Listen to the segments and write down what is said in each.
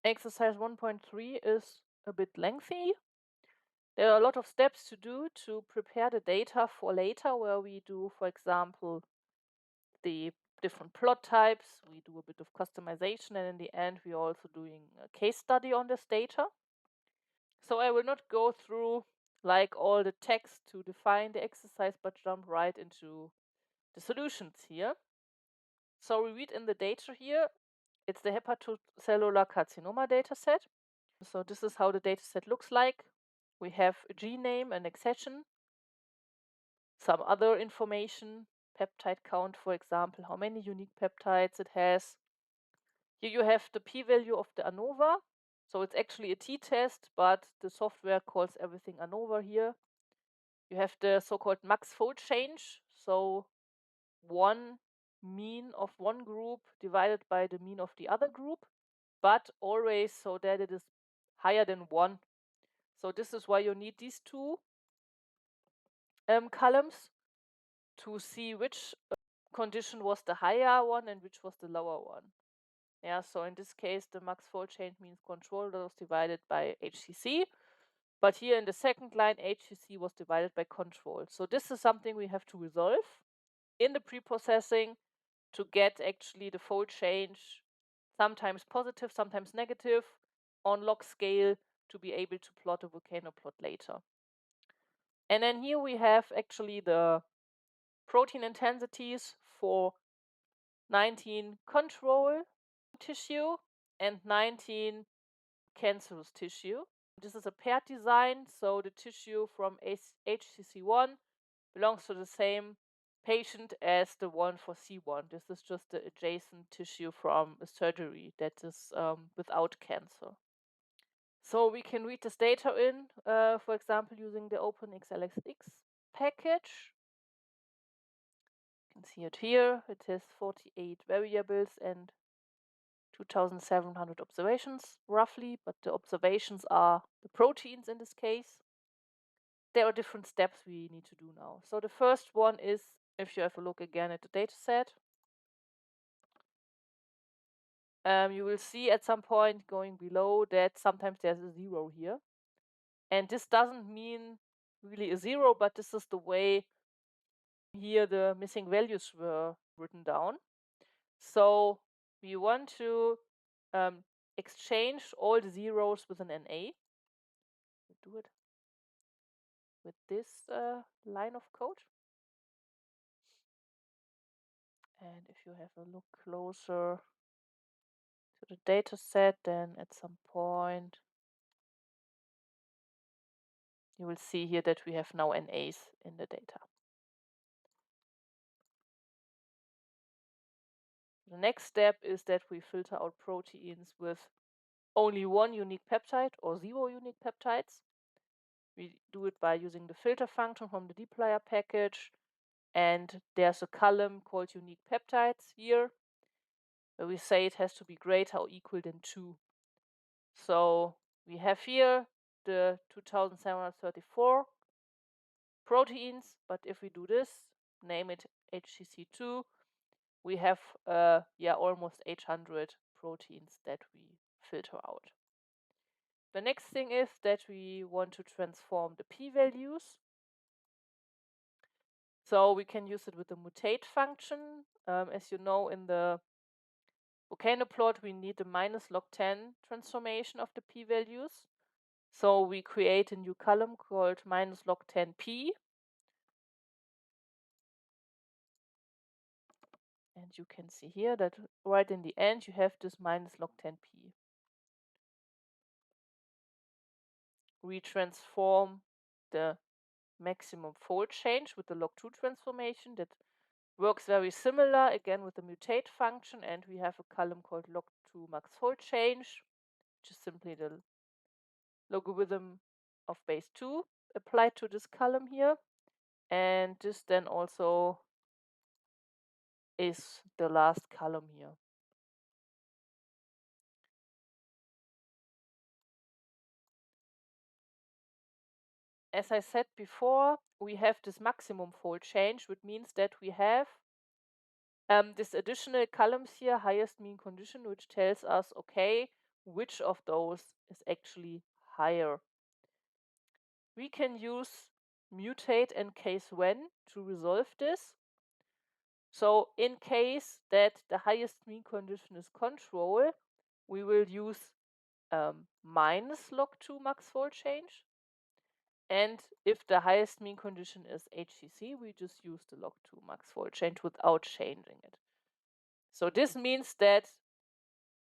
Exercise 1.3 is a bit lengthy. There are a lot of steps to do to prepare the data for later, where we do, for example, the different plot types, we do a bit of customization, and in the end, we're also doing a case study on this data. So I will not go through like all the text to define the exercise, but jump right into the solutions here. So we read in the data here, it's the hepatocellular carcinoma dataset. So this is how the dataset looks like. We have a gene name, an accession, some other information, peptide count, for example, how many unique peptides it has. Here you have the p-value of the ANOVA. So it's actually a t-test, but the software calls everything ANOVA here. You have the so-called max fold change. So one mean of one group divided by the mean of the other group, but always so that it is higher than 1. So this is why you need these two columns to see which condition was the higher one and which was the lower one. Yeah, so in this case, the max fold change means control that was divided by HCC. But here in the second line, HCC was divided by control. So this is something we have to resolve in the pre-processing to get actually the fold change, sometimes positive, sometimes negative, on log scale to be able to plot a volcano plot later. And then here we have actually the protein intensities for 19 control tissue and 19 cancerous tissue. This is a paired design, so the tissue from HCC1 belongs to the same patient as the one for C1. This is just the adjacent tissue from a surgery that is without cancer. So we can read this data in, for example, using the OpenXLSX package. You can see it here. It has 48 variables and 2,700 observations, roughly, but the observations are the proteins in this case. There are different steps we need to do now. So the first one is, if you have a look again at the data set, you will see at some point going below that sometimes there's a 0 here. And this doesn't mean really a 0, but this is the way here the missing values were written down. So we want to exchange all the zeros with an NA. We do it with this line of code. And if you have a look closer to the data set, then at some point you will see here that we have now NAs in the data. The next step is that we filter out proteins with only one unique peptide or 0 unique peptides. We do it by using the filter function from the dplyr package. And there's a column called unique peptides here, where we say it has to be greater or equal than 2. So we have here the 2,734 proteins, but if we do this, name it HCC2, we have almost 800 proteins that we filter out. The next thing is that we want to transform the p-values. So we can use it with the mutate function. As you know, in the volcano plot, we need the minus log 10 transformation of the p-values. So we create a new column called minus log 10p. And you can see here that right in the end, you have this minus log 10p. We transform the maximum fold change with the log2 transformation that works very similar again with the mutate function, and we have a column called log2 max fold change, which is simply the logarithm of base 2 applied to this column here. And this then also is the last column here. As I said before, we have this maximum fold change, which means that we have this additional columns here, highest mean condition, which tells us, okay, which of those is actually higher. We can use mutate and case when to resolve this. So in case that the highest mean condition is control, we will use minus log2 max fold change. And if the highest mean condition is HCC, we just use the log2 max fold change without changing it. So this means that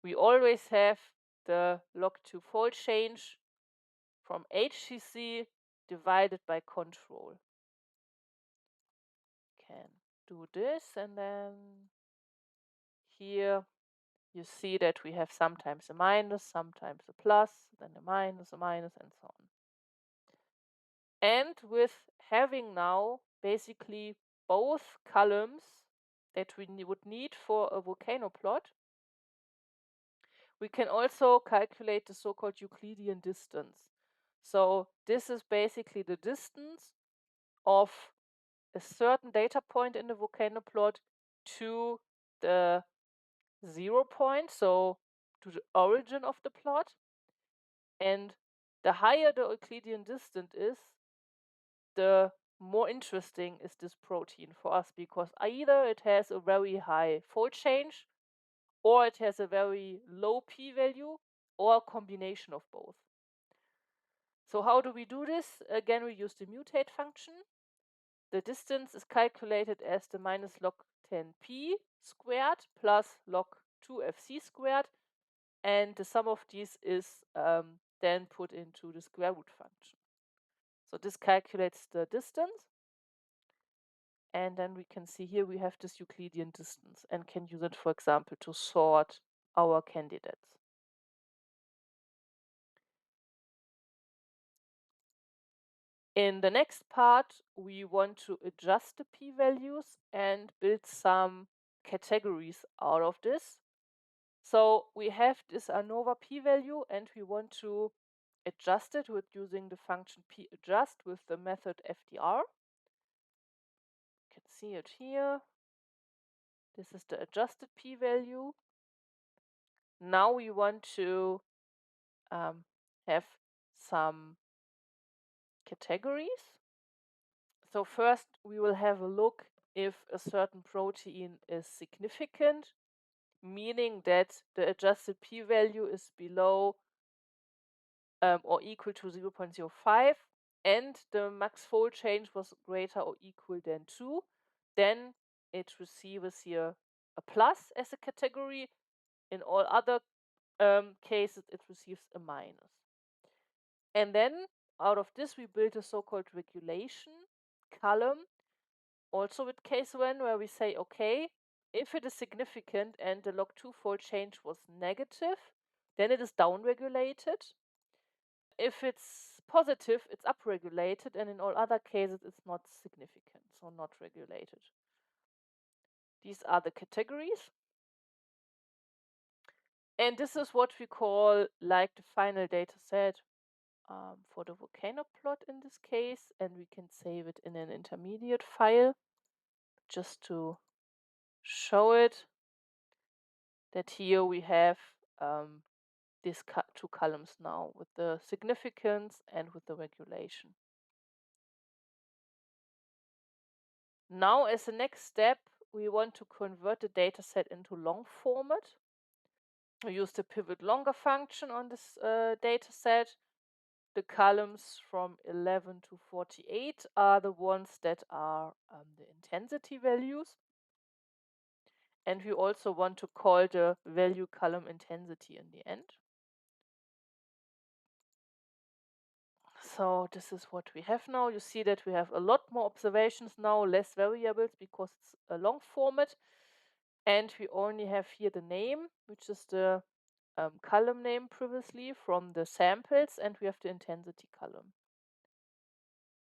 we always have the log2 fold change from HCC divided by control. Can do this, and then here you see that we have sometimes a minus, sometimes a plus, then a minus, and so on. And with having now basically both columns that we would need for a volcano plot, we can also calculate the so-called Euclidean distance. So this is basically the distance of a certain data point in the volcano plot to the 0 point, so to the origin of the plot. And the higher the Euclidean distance is, the more interesting is this protein for us, because either it has a very high fold change, or it has a very low p-value, or a combination of both. So how do we do this? Again, we use the mutate function. The distance is calculated as the minus log 10p squared plus log 2fc squared, and the sum of these is then put into the square root function. So this calculates the distance, and then we can see here we have this Euclidean distance and can use it, for example, to sort our candidates. In the next part, we want to adjust the p-values and build some categories out of this. So we have this ANOVA p-value, and we want to adjust it with using the function p-adjust with the method FDR. You can see it here. This is the adjusted p-value. Now we want to have some categories. So first we will have a look if a certain protein is significant, meaning that the adjusted p-value is below or equal to 0.05 and the max fold change was greater or equal than 2, then it receives here a plus as a category. In all other cases, it receives a minus. And then out of this, we build a so-called regulation column, also with case when, where we say, okay, if it is significant and the log2 fold change was negative, then it is downregulated. If it's positive, it's upregulated, and in all other cases, it's not significant, so not regulated. These are the categories. And this is what we call like the final data set for the volcano plot in this case, and we can save it in an intermediate file just to show it that here we have these two columns now with the significance and with the regulation. Now, as a next step, we want to convert the dataset into long format. We use the pivot longer function on this dataset. The columns from 11 to 48 are the ones that are the intensity values. And we also want to call the value column intensity in the end. So this is what we have now. You see that we have a lot more observations now, less variables because it's a long format. And we only have here the name, which is the column name previously from the samples, and we have the intensity column.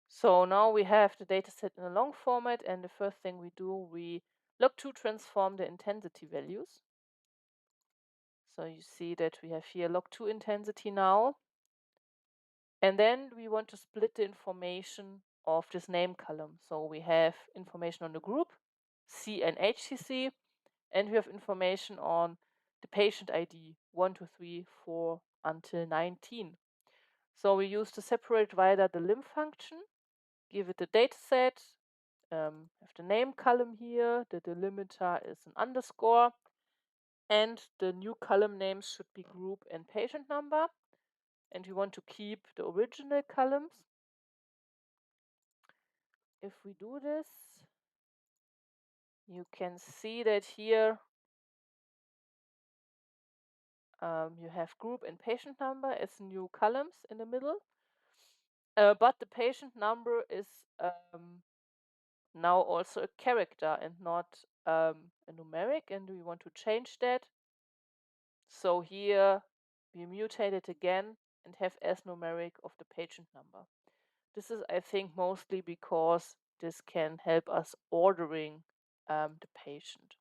So now we have the dataset in a long format, and the first thing we do, we log2 transform the intensity values. So you see that we have here log2 intensity now. And then we want to split the information of this name column. So we have information on the group, C and HCC, and we have information on the patient ID 1, 2, 3, 4 until 19. So we use the separate via the lim function, give it a data set, have the name column here, the delimiter is an underscore, and the new column names should be group and patient number. And we want to keep the original columns. If we do this, you can see that here you have group and patient number as new columns in the middle. But the patient number is now also a character and not a numeric, and we want to change that. So here we mutate it again and have as numeric of the patient number. This is, I think, mostly because this can help us ordering the patient.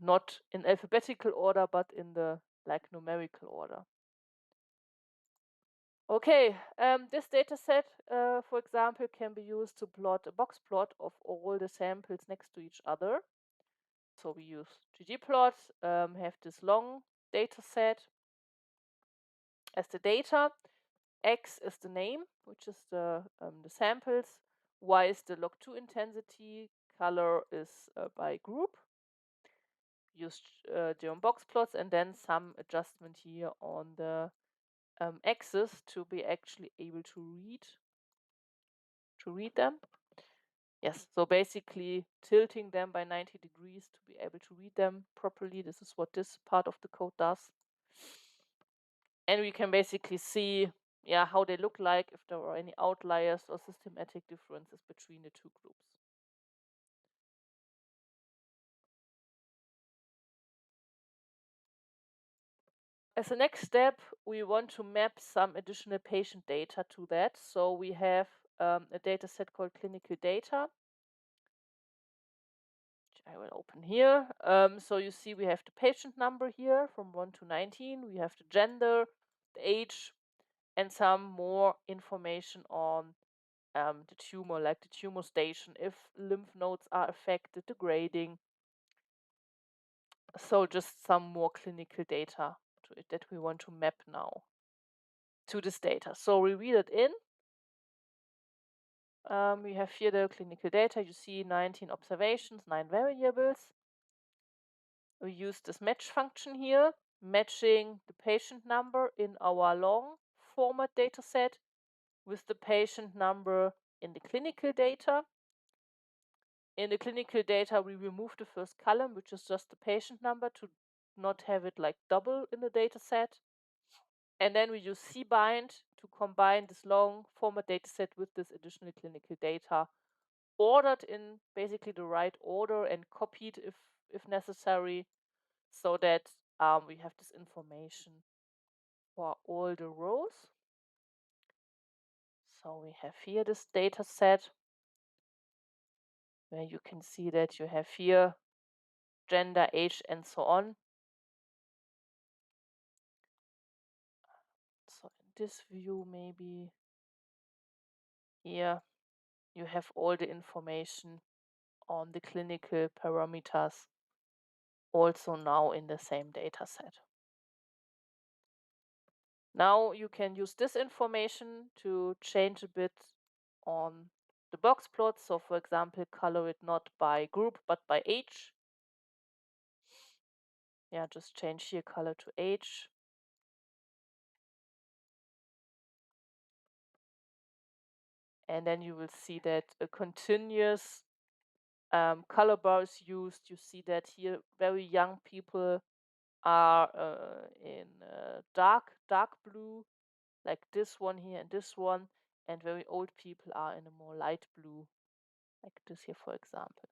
Not in alphabetical order, but in the numerical order. Okay, this data set, for example, can be used to plot a box plot of all the samples next to each other. So we use ggplot, have this long data set as the data. X is the name, which is the samples. Y is the log2 intensity. Color is by group. Use geom box plots and then some adjustment here on the axis to be actually able to read them. Yes, so basically tilting them by 90 degrees to be able to read them properly. This is what this part of the code does. And we can basically see how they look like, if there are any outliers or systematic differences between the two groups. As a next step, we want to map some additional patient data to that. So we have a data set called clinical data, which I will open here. So you see we have the patient number here from 1 to 19. We have the gender, the age, and some more information on the tumor, like the tumor station, if lymph nodes are affected, the grading. So just some more clinical data to it that we want to map now to this data. So we read it in. We have here the clinical data. You see 19 observations, 9 variables. We use this match function here, matching the patient number in our long format data set with the patient number in the clinical data. In the clinical data, we remove the first column, which is just the patient number, to not have it like double in the data set. And then we use cbind to combine this long format data set with this additional clinical data, ordered in basically the right order and copied if necessary, so that we have this information for all the rows. So we have here this data set where you can see that you have here gender, age, and so on. So in this view, maybe here you have all the information on the clinical parameters also now in the same data set. Now you can use this information to change a bit on the box plot. So for example, color it not by group but by age. Yeah, just change here color to age. And then you will see that a continuous color bar is used. You see that here very young people are in dark blue, like this one here and this one, and very old people are in a more light blue, like this here, for example.